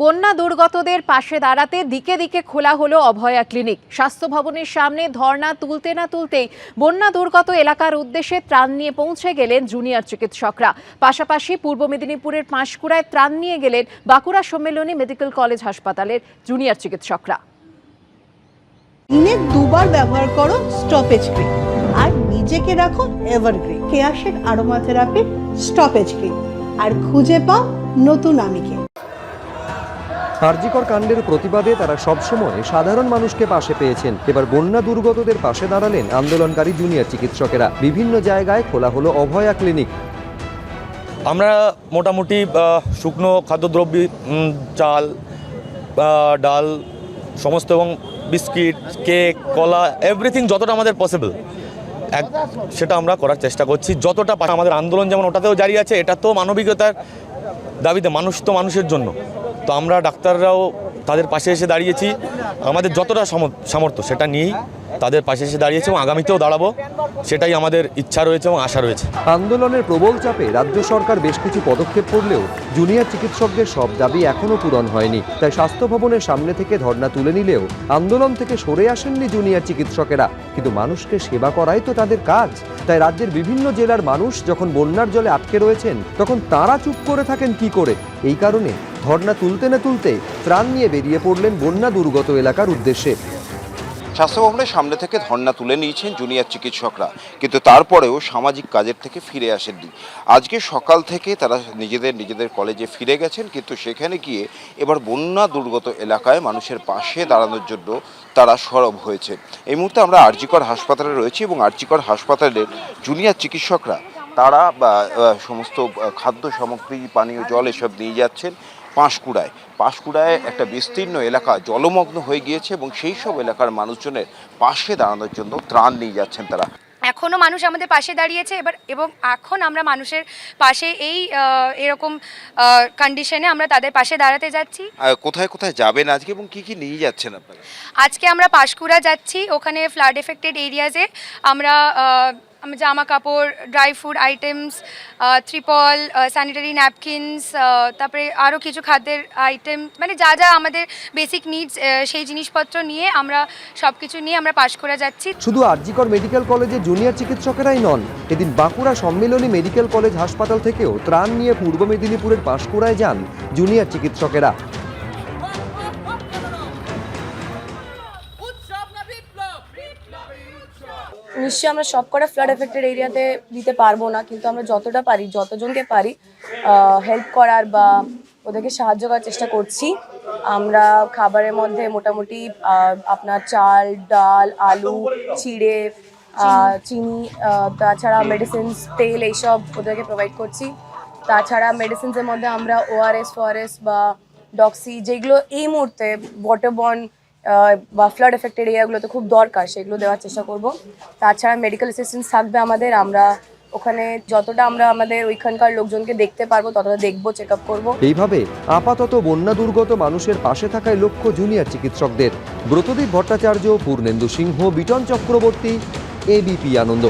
বন্যা দুর্গতদের পাশে দাঁড়াতে দিকে দিকে খোলা হলো অভয়া ক্লিনিক। স্বাস্থ্য ভবনের সামনে ধর্ণা তুলতে না তুলতেই বন্যা দুর্গত এলাকার উদ্দেশ্যে ত্রাণ নিয়ে পৌঁছে গেলেন জুনিয়র চিকিৎসকরা। পাশাপাশি পূর্ব মেদিনীপুরের পাঁশকুড়ায় ত্রাণ নিয়ে গেলেন বাঁকুড়া সম্মেলনী মেডিকেল কলেজ হাসপাতালের জুনিয়র চিকিৎসকরা। দিনে দুবার ব্যবহার করো স্টপেজ ক্রিম আর নিজেকে রাখো এভারগ্রিন। কেয়াশেড আরোমা থেরাপি স্টপেজ ক্রিম আর খুঁজে পাও নতুন আমিকে। আরজিকর কাণ্ডের প্রতিবাদে তারা সবসময় সাধারণ মানুষকে পাশে পেয়েছেন। এবার বন্যা দুর্গতদের পাশে দাঁড়ালেন আন্দোলনকারী জুনিয়র চিকিৎসকেরা। বিভিন্ন জায়গায় খোলা হলো অভয়া ক্লিনিক। আমরা মোটামুটি শুকনো খাদ্যদ্রব্য, চাল, ডাল সমস্ত এবং বিস্কিট, কেক, কলা, এভরিথিং যতটা আমাদের পসিবল সেটা আমরা করার চেষ্টা করছি। যতটা আমাদের আন্দোলন যেমন ওটাতেও জারি আছে, এটা তো মানবিকতার দাবিতে, মানুষ তো মানুষের জন্য। তো আমরা ডাক্তাররাও তাদের পাশে এসে দাঁড়িয়েছি, আমাদের যতটা সামর্থ্য সেটা নিয়েই তাদের পাশে এসে দাঁড়িয়েছে এবং আগামীতেও দাঁড়াবো, সেটাই আমাদের ইচ্ছা রয়েছে এবং আশা রয়েছে। আন্দোলনের প্রবল চাপে রাজ্য সরকার বেশ কিছু পদক্ষেপ করলেও জুনিয়র চিকিৎসকদের সব দাবি এখনও পূরণ হয়নি। তাই স্বাস্থ্য ভবনের সামনে থেকে ধর্ণা তুলে নিলেও আন্দোলন থেকে সরে আসেননি জুনিয়র চিকিৎসকেরা। কিন্তু মানুষকে সেবা করাই তো তাদের কাজ। তাই রাজ্যের বিভিন্ন জেলার মানুষ যখন বন্যার জলে আটকে রয়েছেন, তখন তারা চুপ করে থাকেন কি করে? এই কারণে ধর্ণা তুলতে না তুলতে ত্রাণ নিয়ে বেরিয়ে পড়লেন বন্যা দুর্গত এলাকার উদ্দেশ্যে। স্বাস্থ্য ভবনের সামনে থেকে ধর্ণা তুলে নিয়েছেন জুনিয়র চিকিৎসকরা, কিন্তু তারপরেও সামাজিক কাজের থেকে ফিরে আসেননি। আজকে সকাল থেকে তারা নিজেদের কলেজে ফিরে গেছেন, কিন্তু সেখানে গিয়ে এবার বন্যা দুর্গত এলাকায় মানুষের পাশে দাঁড়ানোর জন্য তারা সরব হয়েছে। এই মুহূর্তে আমরা আরজিকর হাসপাতালে রয়েছি এবং আরজিকর হাসপাতালের জুনিয়র চিকিৎসকরা তারা সমস্ত খাদ্য সামগ্রী, পানীয় জল এসব নিয়ে যাচ্ছেন পাঁশকুড়ায় একটা বিস্তীর্ণ এলাকা জলমগ্ন হয়ে গিয়েছে এবং সেই সব এলাকার মানুষজনের পাশে দাঁড়ানোর জন্য ত্রাণ নিয়ে যাচ্ছেন তারা। এখনও মানুষ আমাদের পাশে দাঁড়িয়েছে এবং এখন আমরা মানুষের পাশে এরকম কন্ডিশনে আমরা তাদের পাশে দাঁড়াতে যাচ্ছি। কোথায় কোথায় যাবেন আজকে এবং কি নিয়ে যাচ্ছেন আপনারা? আজকে আমরা পাঁশকুড়া যাচ্ছি, ওখানে ফ্লাড এফেক্টেড এরিয়াজে আমরা জামা কাপড়, ড্রাই ফুড আইটেমস, ত্রিপল, স্যানিটারি ন্যাপকিনস, তারপরে আরও কিছু খাদ্যের আইটেম, মানে যা যা আমাদের বেসিক নিডস সেই জিনিসপত্র নিয়ে আমরা সব কিছু নিয়ে আমরা পাঁশকুড়া যাচ্ছি। শুধু আরজিকর মেডিকেল কলেজে জুনিয়র চিকিৎসকেরাই নন, এদিন বাঁকুড়া সম্মেলনী মেডিকেল কলেজ হাসপাতাল থেকেও ত্রাণ নিয়ে পূর্ব মেদিনীপুরের পাঁশকুড়ায় যান জুনিয়র চিকিৎসকেরা। নিশ্চয়ই আমরা সব কটা ফ্লাড এফেক্টেড এরিয়াতে দিতে পারবো না, কিন্তু আমরা যতটা পারি, যতজনকে পারি হেল্প করার বা ওদেরকে সাহায্য করার চেষ্টা করছি। আমরা খাবারের মধ্যে মোটামুটি আপনার চাল, ডাল, আলু, চিড়ে, চিনি, তাছাড়া মেডিসিনস, তেল, এইসব ওদেরকে প্রোভাইড করছি। তাছাড়া মেডিসিনসের মধ্যে আমরা ORS বা ডক্সি, যেগুলো এই মুহূর্তে ওয়াটারবর্ন বা ফ্লাড এফেক্টেড এরিয়াগুলোতে খুব দরকার, সেগুলো দেওয়ার চেষ্টা করব। তাছাড়া মেডিকেল অ্যাসিস্ট্যান্স থাকবে আমাদের, আমরা ওখানে যতটা আমরা আমাদের ওইখানকার লোকজনকে দেখতে পারবো ততটা দেখবো, চেক আপ করবো। এইভাবে আপাতত বন্যা দুর্গত মানুষের পাশে থাকায় লক্ষ্য জুনিয়র চিকিৎসকদের। ব্রতদীপ ভট্টাচার্য, পূর্ণেন্দু সিংহ, বিটন চক্রবর্তী, ABP আনন্দ।